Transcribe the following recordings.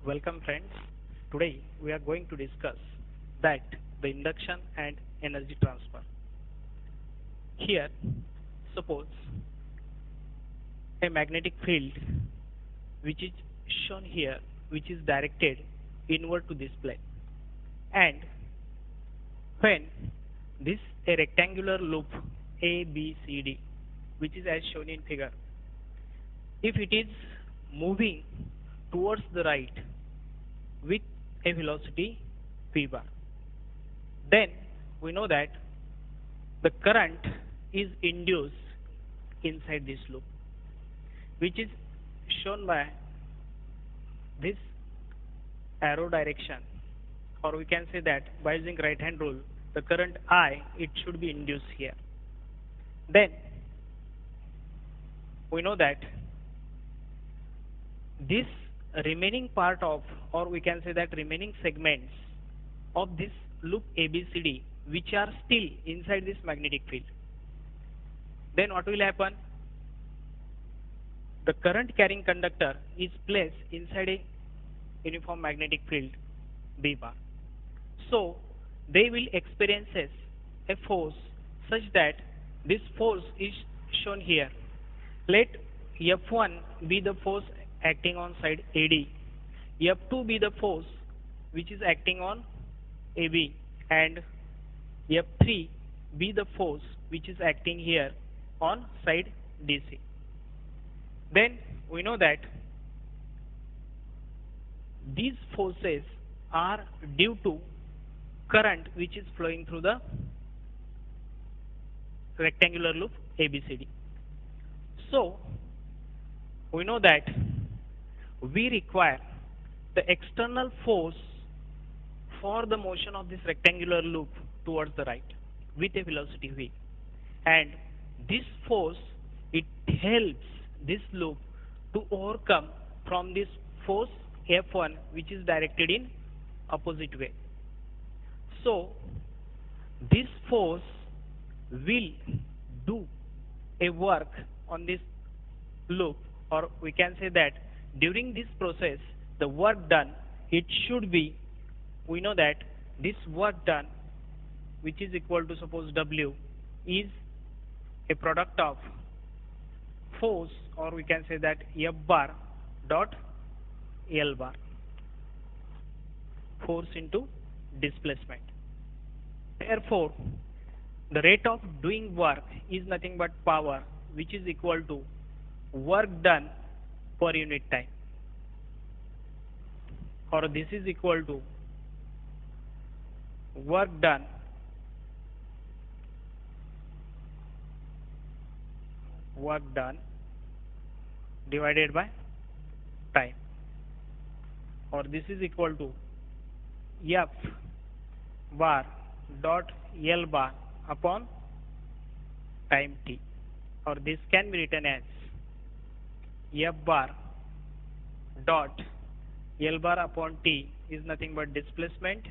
Welcome friends. Today we are going to discuss that the induction and energy transfer. Here, suppose a magnetic field which is shown here, which is directed inward to this plane, and when this a rectangular loop ABCD, which is as shown in figure, if it is moving towards the right with a velocity v bar, then we know that the current is induced inside this loop, which is shown by this arrow direction, or we can say that by using right hand rule, the current I, it should be induced here. Then we know that this remaining part of, or we can say that remaining segments of this loop ABCD, which are still inside this magnetic field, then what will happen? The current carrying conductor is placed inside a uniform magnetic field B bar. So they will experience a force such that this force is shown here. Let F1 be the force acting on side AD, F2 be the force which is acting on AB, and F3 be the force which is acting here on side DC. Then we know that these forces are due to current which is flowing through the rectangular loop ABCD. So we know that we require the external force for the motion of this rectangular loop towards the right with a velocity v, and this force, it helps this loop to overcome from this force F1 which is directed in opposite way. So this force will do a work on this loop, or we can say that during this process the work done, it should be, we know that this work done, which is equal to, suppose W, is a product of force, or we can say that F bar dot L bar, force into displacement. Therefore the rate of doing work is nothing but power, which is equal to work done per unit time, or this is equal to work done divided by time, or this is equal to F bar dot L bar upon time t, or this can be written as F bar dot L bar upon t is nothing but displacement,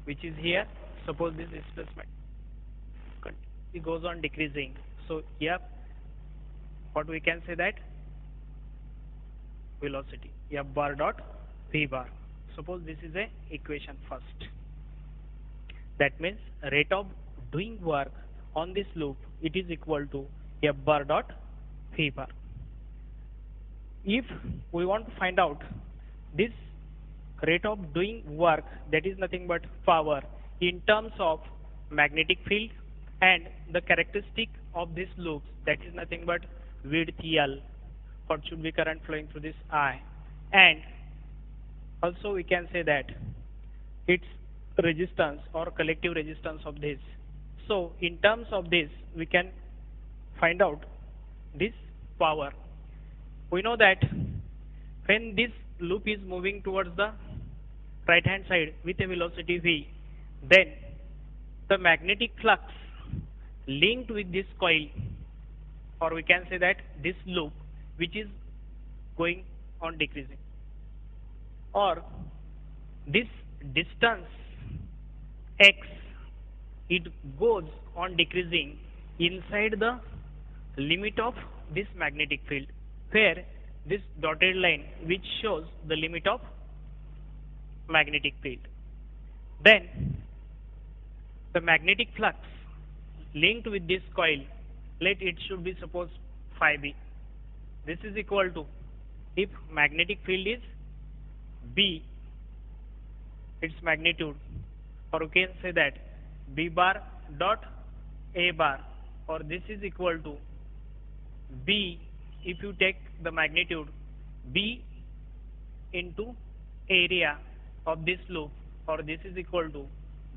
which is here. Suppose this displacement, it goes on decreasing, so F, what we can say that velocity F bar dot v bar. Suppose this is a equation first. That means rate of doing work on this loop, it is equal to F bar dot v bar. If we want to find out this rate of doing work, that is nothing but power in terms of magnetic field and the characteristic of this loop, that is nothing but width L, what should be current flowing through this I, and also we can say that its resistance or collective resistance of this. So in terms of this we can find out this power. We know that when this loop is moving towards the right hand side with a velocity v, then the magnetic flux linked with this coil, or we can say that this loop which is going on decreasing, or this distance x, it goes on decreasing inside the limit of this magnetic field, where this dotted line which shows the limit of magnetic field. Then the magnetic flux linked with this coil, let it should be suppose phi b. This is equal to, if magnetic field is B, its magnitude, or you can say that B bar dot A bar, or this is equal to B, if you take the magnitude B into area of this loop, or this is equal to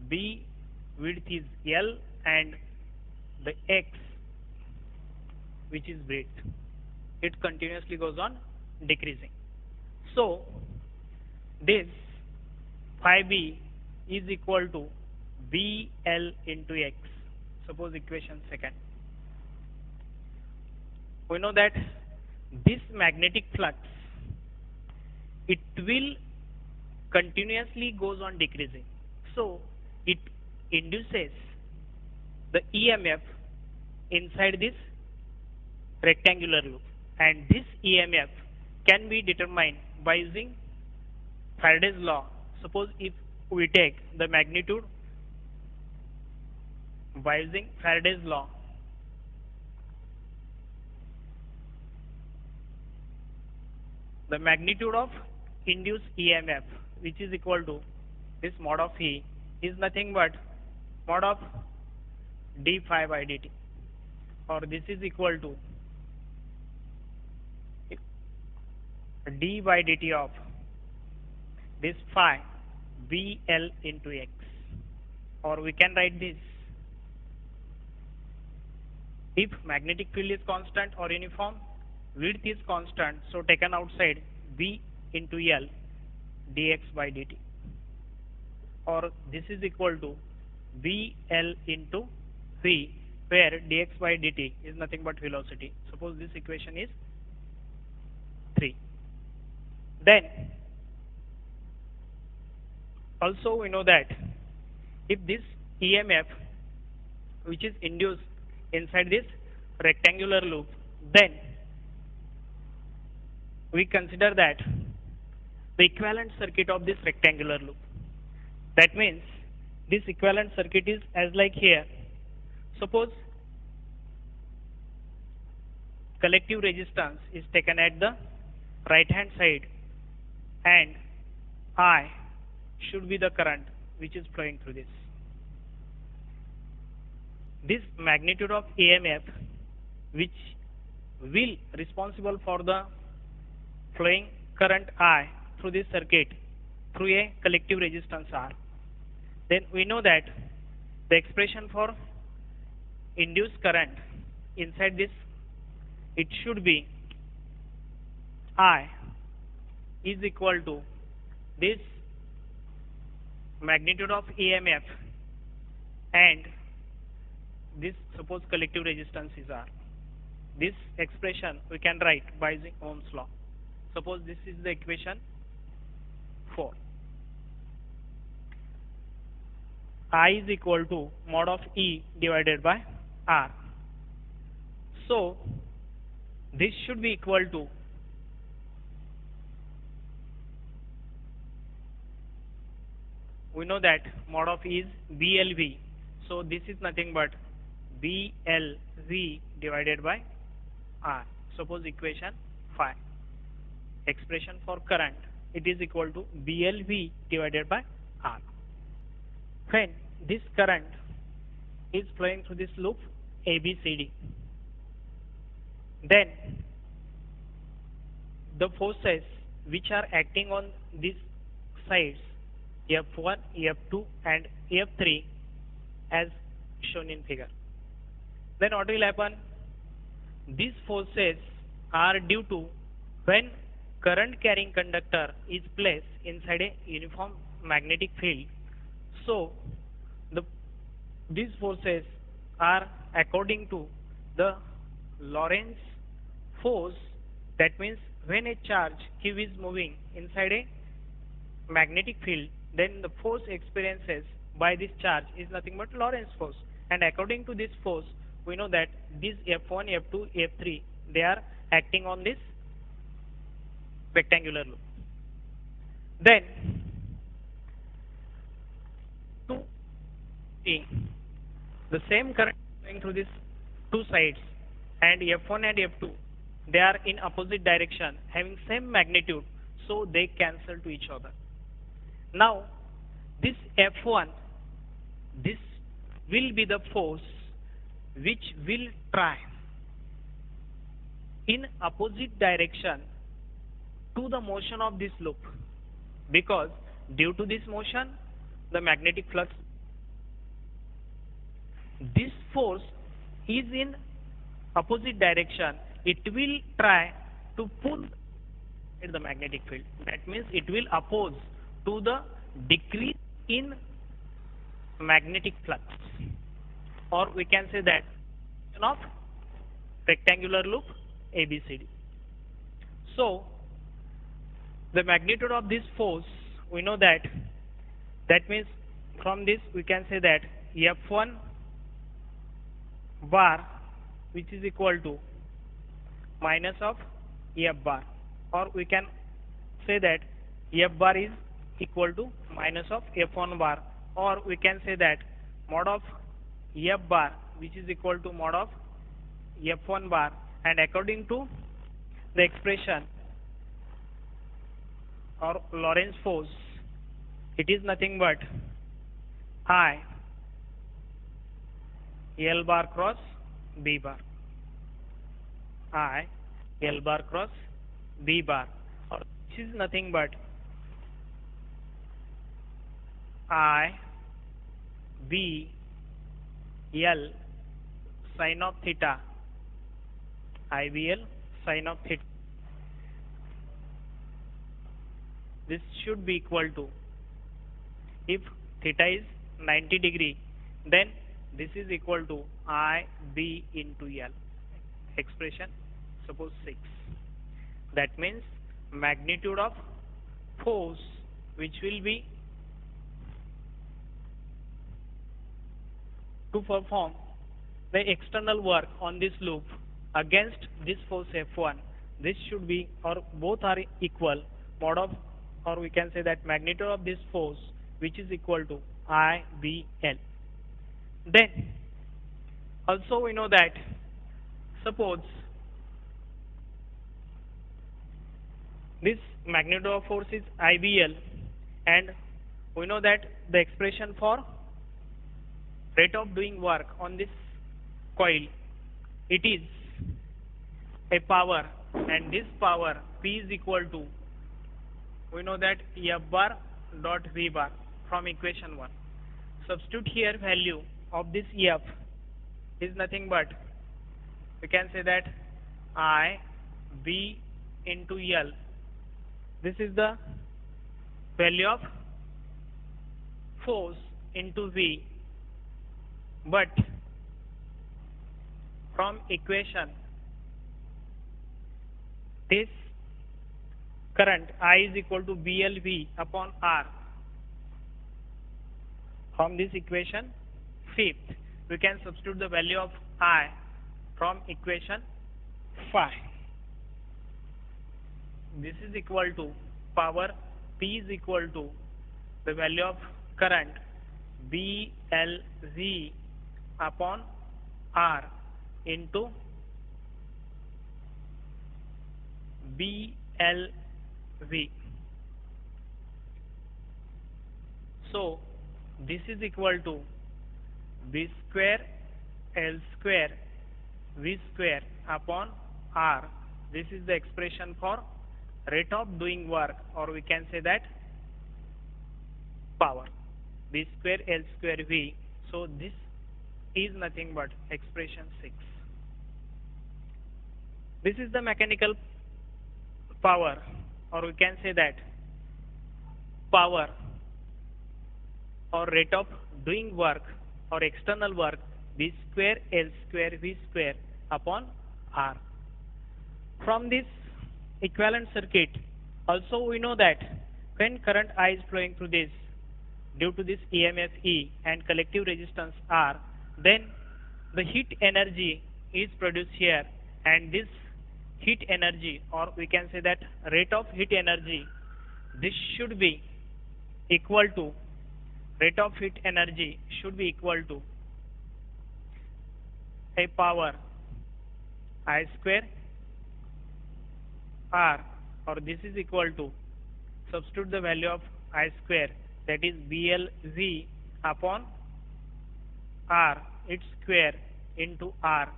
B width is L and the X which is breadth. It continuously goes on decreasing. So this phi B is equal to BL into X. Suppose equation second. We know that this magnetic flux, it will continuously goes on decreasing. So it induces the EMF inside this rectangular loop, and this EMF can be determined by using Faraday's law. Suppose if we take the magnitude by using Faraday's law, the magnitude of induced EMF, which is equal to this mod of E, is nothing but mod of d phi by dt, or this is equal to d by dt of this phi BL into X, or we can write this, if magnetic field is constant or uniform, width is constant, so taken outside B into L dx by dt, or this is equal to BL into V, where dx by dt is nothing but velocity. Suppose this equation is 3. Then also we know that if this EMF which is induced inside this rectangular loop, then we consider that the equivalent circuit of this rectangular loop. That means this equivalent circuit is as like here. Suppose collective resistance is taken at the right hand side, and I should be the current which is flowing through this. This magnitude of EMF which will responsible for the flowing current I through this circuit through a collective resistance R. Then we know that the expression for induced current inside this, it should be I is equal to this magnitude of EMF and this suppose collective resistance is R. This expression we can write by using Ohm's law. Suppose this is the equation 4. I is equal to mod of E divided by R. So this should be equal to we know that mod of E is BLV. So this is nothing but BLV divided by R. Suppose equation 5. Expression for current, it is equal to BLV divided by R. When this current is flowing through this loop ABCD, then the forces which are acting on these sides F1, F2 and F3 as shown in figure. Then what will happen? These forces are due to when current carrying conductor is placed inside a uniform magnetic field. So these forces are according to the Lorentz force. That means when a charge Q is moving inside a magnetic field, then the force experiences by this charge is nothing but Lorentz force, and according to this force we know that these F1, F2, F3 they are acting on this rectangular loop. Then see the same current going through these two sides, and F1 and F2, they are in opposite direction having same magnitude, so they cancel to each other. Now this F1, this will be the force which will try in opposite direction to the motion of this loop, because due to this motion the magnetic flux, this force is in opposite direction, it will try to pull the magnetic field. That means it will oppose to the decrease in magnetic flux, or we can say that of rectangular loop ABCD. So the magnitude of this force, we know that, that means from this we can say that F1 bar, which is equal to minus of F bar, or we can say that F bar is equal to minus of F1 bar, or we can say that mod of F bar, which is equal to mod of F1 bar, and according to the expression or Lorentz force, it is nothing but I L bar cross B bar, I L bar cross B bar, or this is nothing but I B L sin of theta, I B L sin of theta. This should be equal to, if theta is 90 degree, then this is equal to I B into L. Expression suppose 6. That means magnitude of force which will be to perform the external work on this loop against this force F1, this should be, or both are equal, mod of, or we can say that magnitude of this force which is equal to I B L. Then also we know that suppose this magnitude of force is IBL, and we know that the expression for rate of doing work on this coil, it is a power, and this power P is equal to, we know that F bar dot V bar from equation 1. Substitute here value of this F is nothing but, we can say that I B into L. This is the value of force into V, but from equation this current I is equal to BLV upon R. From this equation 5th, we can substitute the value of I from equation 5. This is equal to power P is equal to the value of current BLV upon R into BLV. So this is equal to B square L square V square upon R. This is the expression for rate of doing work, or we can say that power, B square L square V. So this is nothing but expression 6. This is the mechanical power, or we can say that power or rate of doing work or external work, B square L square V square upon R. From this equivalent circuit, also we know that when current I is flowing through this, due to this EMF E and collective resistance R, then the heat energy is produced here, and this heat energy, or we can say that rate of heat energy, this should be equal to rate of heat energy should be equal to a power I square R, or this is equal to, substitute the value of I square, that is BLV upon R its square into R.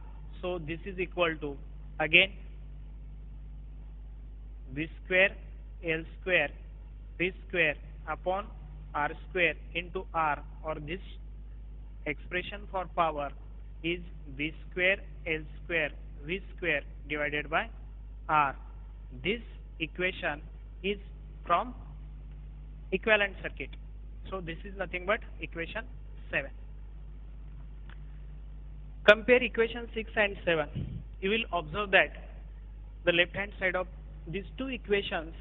So this is equal to, again, V square L square V square upon R square into R, or this expression for power is V square L square V square divided by R. This equation is from equivalent circuit. So this is nothing but equation 7. Compare equation 6 and 7. You will observe that the left hand side of these two equations,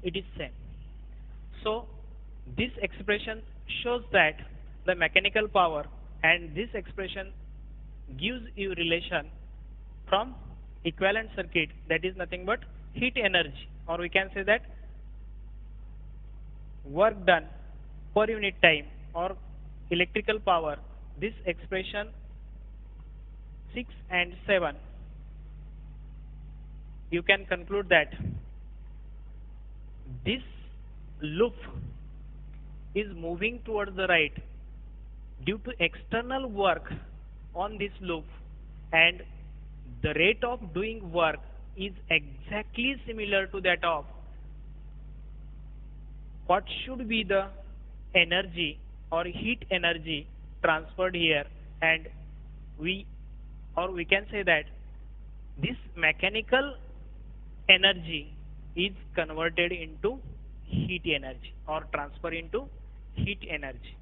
it is same. So this expression shows that the mechanical power, and this expression gives you relation from equivalent circuit, that is nothing but heat energy, or we can say that work done per unit time or electrical power. This expression 6 and 7, you can conclude that this loop is moving towards the right due to external work on this loop, and the rate of doing work is exactly similar to that of what should be the energy or heat energy transferred here, and we can say that this mechanical energy is converted into heat energy or transfer into heat energy.